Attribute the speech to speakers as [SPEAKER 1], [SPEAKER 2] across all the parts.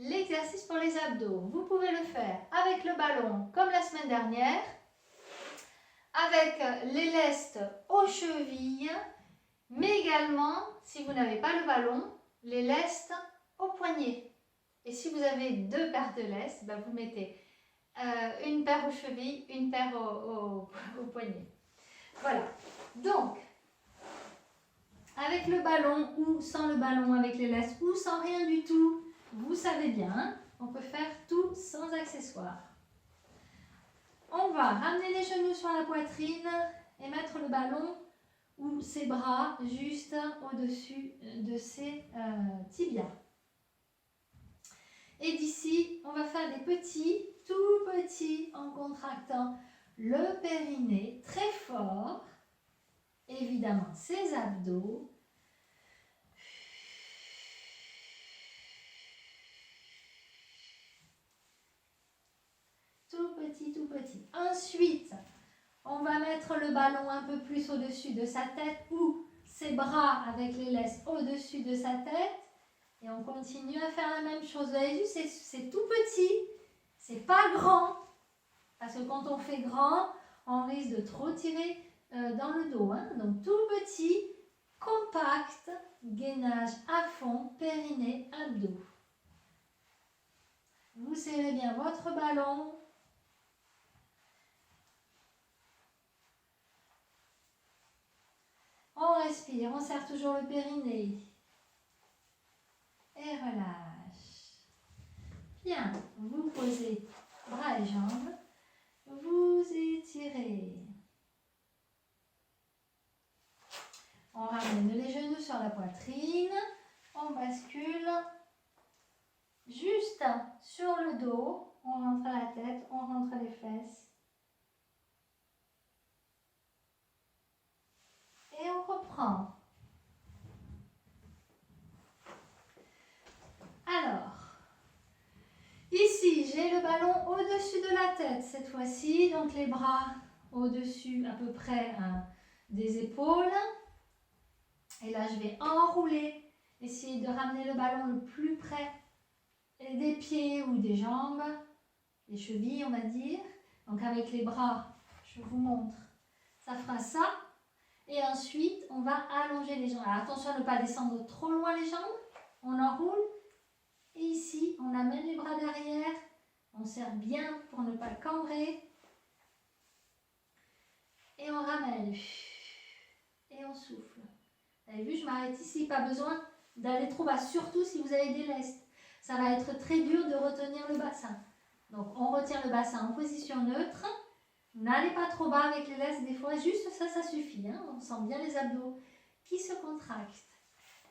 [SPEAKER 1] l'exercice pour les abdos. Vous pouvez le faire avec le ballon comme la semaine dernière, avec les lestes aux chevilles, mais également, si vous n'avez pas le ballon, les lestes aux poignets. Et si vous avez 2 paires de lestes, ben vous mettez une paire aux chevilles, une paire aux poignets. Voilà. Donc, avec le ballon ou sans le ballon, avec les lestes ou sans rien du tout, vous savez bien, hein, on peut faire tout sans accessoires. On va ramener les genoux sur la poitrine et mettre le ballon ou ses bras juste au-dessus de ses tibias. Et d'ici, on va faire des petits, tout petits, en contractant le périnée très fort. Évidemment, ses abdos. Tout petit, tout petit. Ensuite, on va mettre le ballon un peu plus au-dessus de sa tête ou ses bras avec les lestes au-dessus de sa tête. Et on continue à faire la même chose. Vous avez vu, c'est tout petit, c'est pas grand. Parce que quand on fait grand, on risque de trop tirer dans le dos. Hein. Donc tout petit, compact, gainage à fond, périnée, abdos. Vous serrez bien votre ballon. On respire, on serre toujours le périnée. Et relâche. Bien, vous posez bras et jambes. Vous étirez. On ramène les genoux sur la poitrine. On bascule juste sur le dos. On rentre la tête, on rentre les fesses. Et on reprend. Alors, ici, j'ai le ballon au-dessus de la tête cette fois-ci. Donc, les bras au-dessus à peu près des épaules. Et là, je vais enrouler. Essayer de ramener le ballon le plus près des pieds ou des jambes. Les chevilles, on va dire. Donc, avec les bras, je vous montre. Ça fera ça. Et ensuite, on va allonger les jambes. Alors, attention à ne pas descendre trop loin les jambes. On enroule. Et ici, on amène les bras derrière. On serre bien pour ne pas cambrer. Et on ramène. Et on souffle. Vous avez vu, je m'arrête ici. Pas besoin d'aller trop bas. Surtout si vous avez des lestes. Ça va être très dur de retenir le bassin. Donc, on retient le bassin en position neutre. N'allez pas trop bas avec les lestes. Des fois, juste ça, ça suffit. Hein. On sent bien les abdos qui se contractent.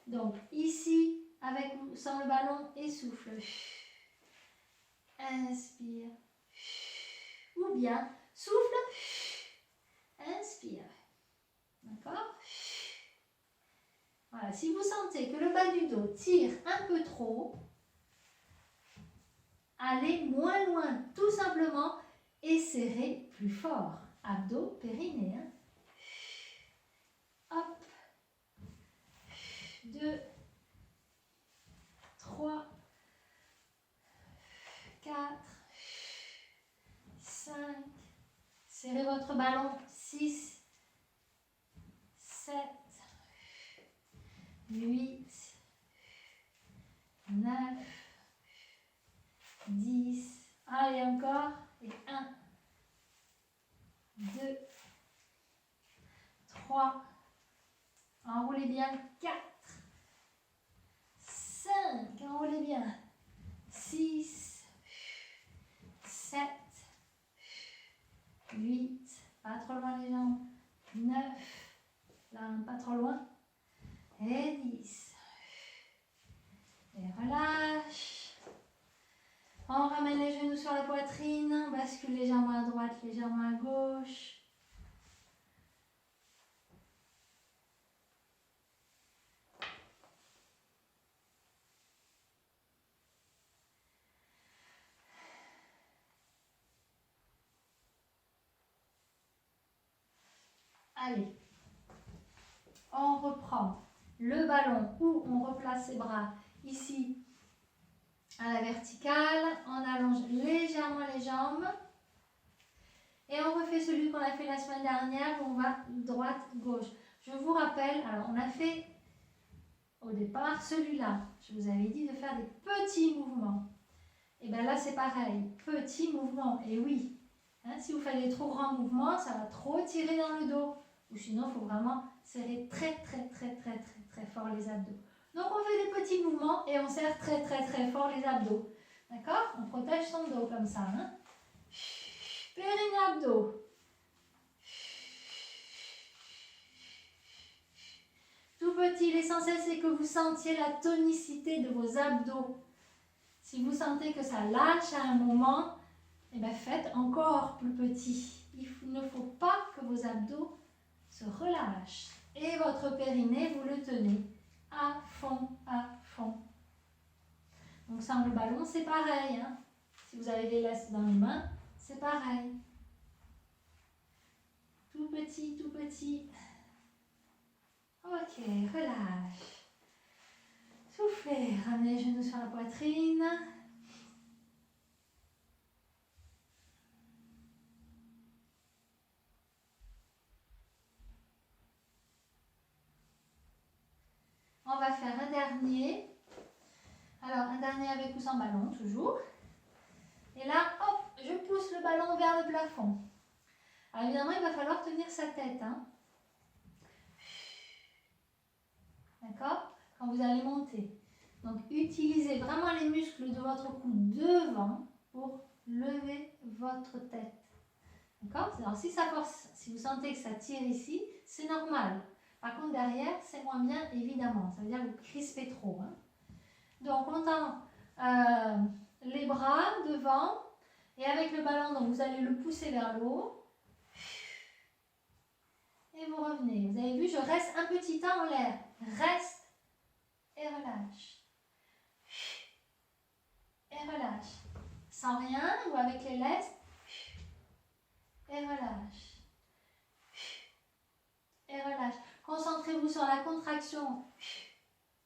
[SPEAKER 1] Donc, ici, avec ou sans le ballon, et souffle. Inspire. Ou bien, souffle. Inspire. D'accord? Voilà. Si vous sentez que le bas du dos tire un peu trop, allez moins loin, tout simplement, et serrez plus fort. Abdos, périnée. Hein. Hop. 2, 3, 4, 5, serrez votre ballon, 6, 7, 8, 9, 10, allez encore, et 1, 2, 3, enroulez bien, 4, 5, enroulez bien, 6, 7, 8, pas trop loin les jambes, 9, là pas trop loin, et 10. Et relâche. On ramène les genoux sur la poitrine, on bascule les jambes à droite, les jambes à gauche. Allez, on reprend le ballon ou on replace ses bras ici à la verticale. On allonge légèrement les jambes. Et on refait celui qu'on a fait la semaine dernière où on va droite-gauche. Je vous rappelle, alors on a fait au départ celui-là. Je vous avais dit de faire des petits mouvements. Et bien là c'est pareil, petits mouvements. Et oui, hein, si vous faites des trop grands mouvements, ça va trop tirer dans le dos. Ou sinon, il faut vraiment serrer très fort les abdos. Donc on fait des petits mouvements et on serre très fort les abdos. D'accord? On protège son dos comme ça. Hein? Périnée abdos. Tout petit, l'essentiel c'est que vous sentiez la tonicité de vos abdos. Si vous sentez que ça lâche à un moment, eh bien faites encore plus petit. Il ne faut pas que vos abdos se relâchent. Et votre périnée, vous le tenez à fond, à fond. Donc sans le ballon, c'est pareil. Hein. Si vous avez des laisses dans les mains, c'est pareil. Tout petit, tout petit. Ok, relâche. Soufflez, ramenez les genoux sur la poitrine. On va faire un dernier. Alors, un dernier avec ou sans ballon, toujours. Et là, hop, je pousse le ballon vers le plafond. Alors, évidemment, il va falloir tenir sa tête. Hein. D'accord? Quand vous allez monter. Donc, utilisez vraiment les muscles de votre cou devant pour lever votre tête. D'accord? Alors, si ça force, si vous sentez que ça tire ici, c'est normal. Par contre, derrière, c'est moins bien, évidemment. Ça veut dire que vous crispez trop. Hein. Donc, on tend les bras devant. Et avec le ballon, donc, vous allez le pousser vers le haut. Et vous revenez. Vous avez vu, je reste un petit temps en l'air. Reste et relâche. Et relâche. Sans rien ou avec les laisses. Et relâche. Et relâche. Concentrez-vous sur la contraction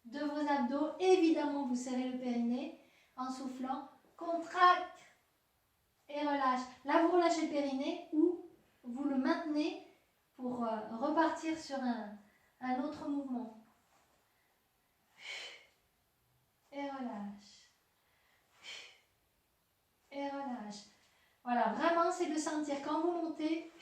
[SPEAKER 1] de vos abdos. Évidemment, vous serrez le périnée en soufflant. Contracte et relâche. Là, vous relâchez le périnée ou vous le maintenez pour repartir sur un autre mouvement. Et relâche. Et relâche. Voilà, vraiment, c'est de sentir quand vous montez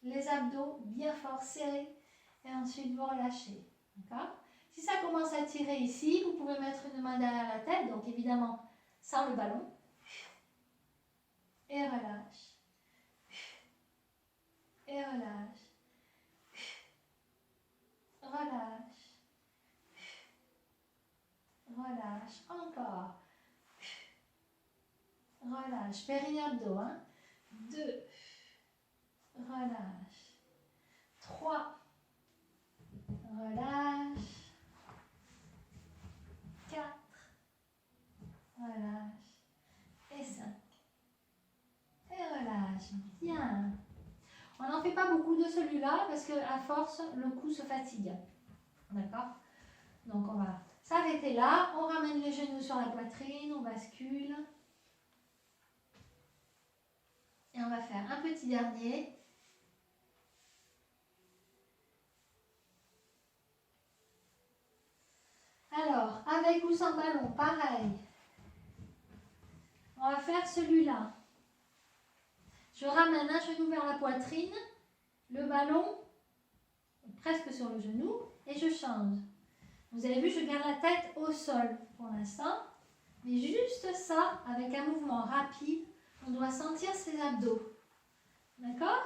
[SPEAKER 1] les abdos bien fort serrés et ensuite vous relâchez. D'accord? Si ça commence à tirer ici, vous pouvez mettre une main derrière la tête, donc évidemment sans le ballon. Et relâche. Et relâche. Relâche. Relâche. Encore. Relâche. Périnée abdos. 2. Relâche. 3. Relâche. 4. Relâche. Et 5. Et relâche. Bien. On n'en fait pas beaucoup de celui-là parce qu'à force, le cou se fatigue. D'accord? Donc on va s'arrêter là. On ramène les genoux sur la poitrine. On bascule. Et on va faire un petit dernier. Alors, avec ou sans ballon, pareil. On va faire celui-là. Je ramène un genou vers la poitrine, le ballon presque sur le genou et je change. Vous avez vu, je garde la tête au sol pour l'instant. Mais juste ça, avec un mouvement rapide, on doit sentir ses abdos. D'accord?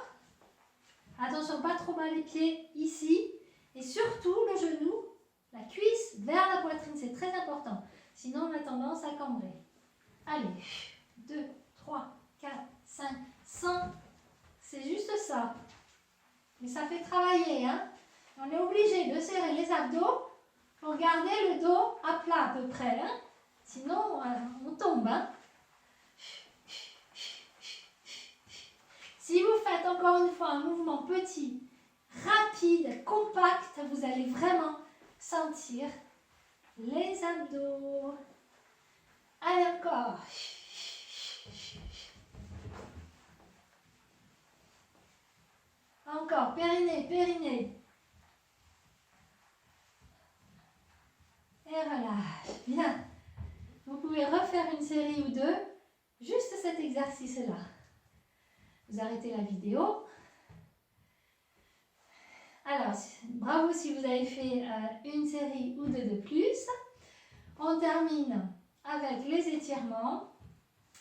[SPEAKER 1] Attention, pas trop bas les pieds ici. Et surtout le genou, la cuisse vers la poitrine, c'est très important. Sinon, on a tendance à cambrer. Allez, 2, 3, 4, 5, 100. C'est juste ça. Mais ça fait travailler. Hein? On est obligé de serrer les abdos pour garder le dos à plat à peu près. Hein? Sinon, on tombe. Hein? Si vous faites encore une fois un mouvement petit, rapide, compact, vous allez vraiment sentir les abdos. Allez, encore. Encore, périnée, périnée. Et relâche. Bien. Vous pouvez refaire une série ou deux, juste cet exercice-là. Vous arrêtez la vidéo. Alors, bravo si vous avez fait une série ou deux de plus. On termine avec les étirements.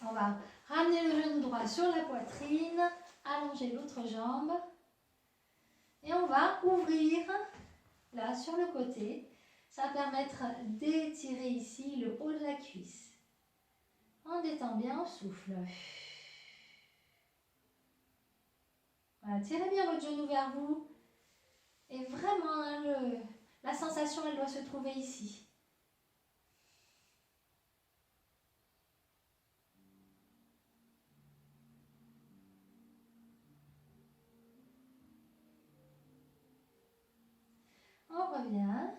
[SPEAKER 1] On va ramener le genou droit sur la poitrine, allonger l'autre jambe. Et on va ouvrir là sur le côté. Ça va permettre d'étirer ici le haut de la cuisse. On détend bien, on souffle. Voilà, tirez bien votre genou vers vous. Et vraiment, hein, la sensation, elle doit se trouver ici. On revient.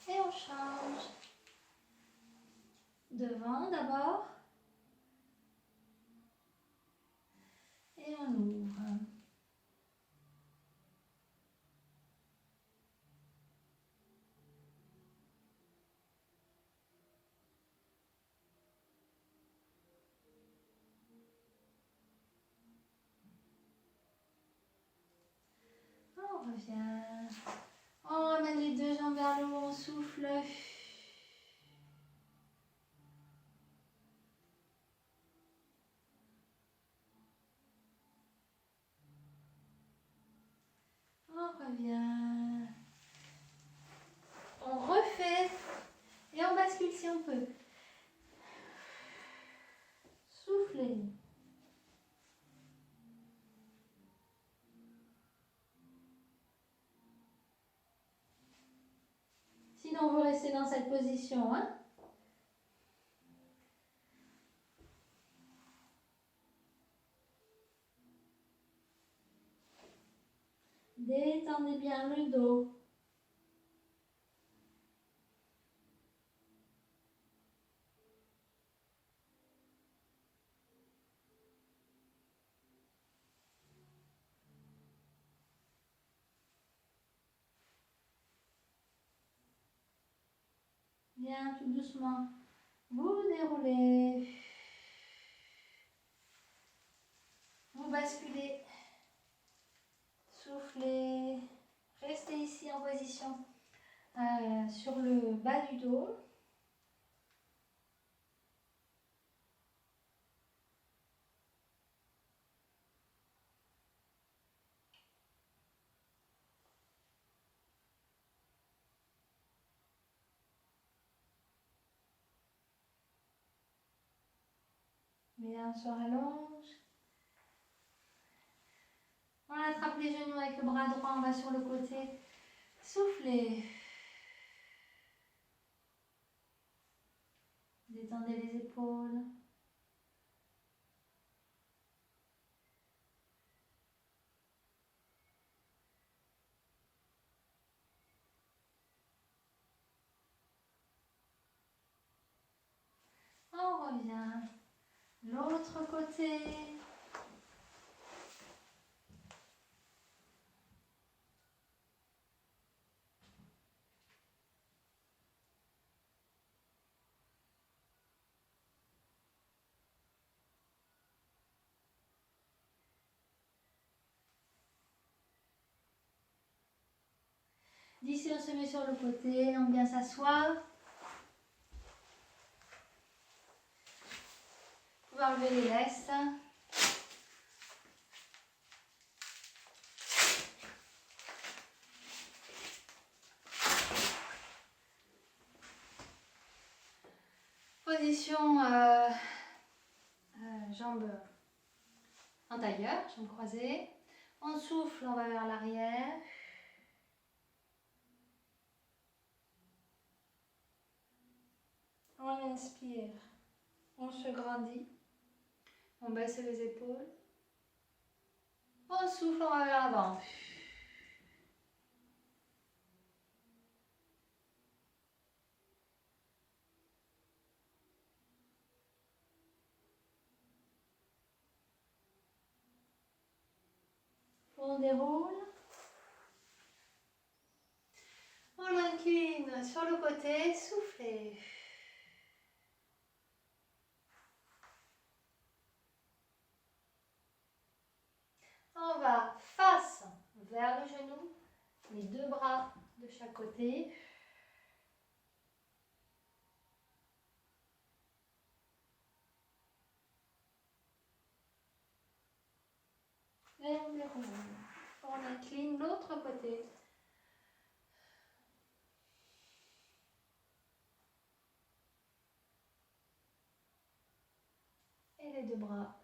[SPEAKER 1] Et on change. Devant d'abord. Et on ouvre. On revient. On ramène les deux jambes vers le haut, on souffle. On revient. On refait. Et on bascule si on peut. Soufflez. Sinon, vous restez dans cette position, hein? Détendez bien le dos. Bien, tout doucement. Vous déroulez. Vous basculez. Soufflez. Restez ici en position sur le bas du dos. Bien, on se rallonge. On attrape les genoux avec le bras droit, on va sur le côté. Soufflez. Détendez les épaules. On revient. L'autre côté. D'ici, on se met sur le côté, on vient s'asseoir. Vous pouvez enlever les laisses. Position jambes en tailleur, jambes croisées. On souffle, on va vers l'arrière. On inspire, on se grandit. On baisse les épaules. On souffle, on va vers l'avant. On déroule. On incline sur le côté, soufflez. On va face vers le genou, les deux bras de chaque côté. Et on déroule. On incline l'autre côté. Et les deux bras.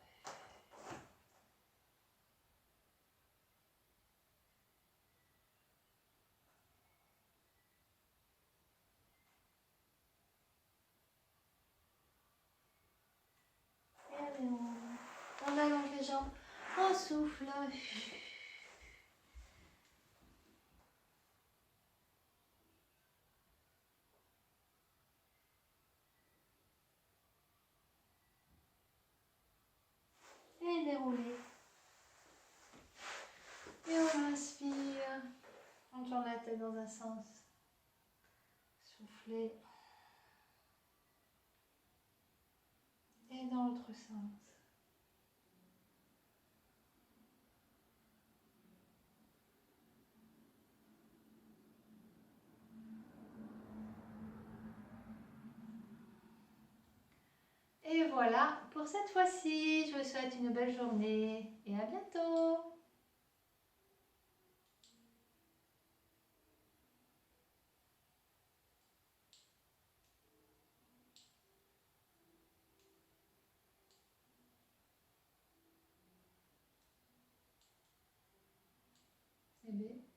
[SPEAKER 1] Et allez, on allonge les jambes. On souffle. Et dérouler. Et on inspire. On tourne la tête dans un sens. Soufflez. Et dans l'autre sens. Et voilà pour cette fois-ci. Je vous souhaite une belle journée et à bientôt. C'est bien.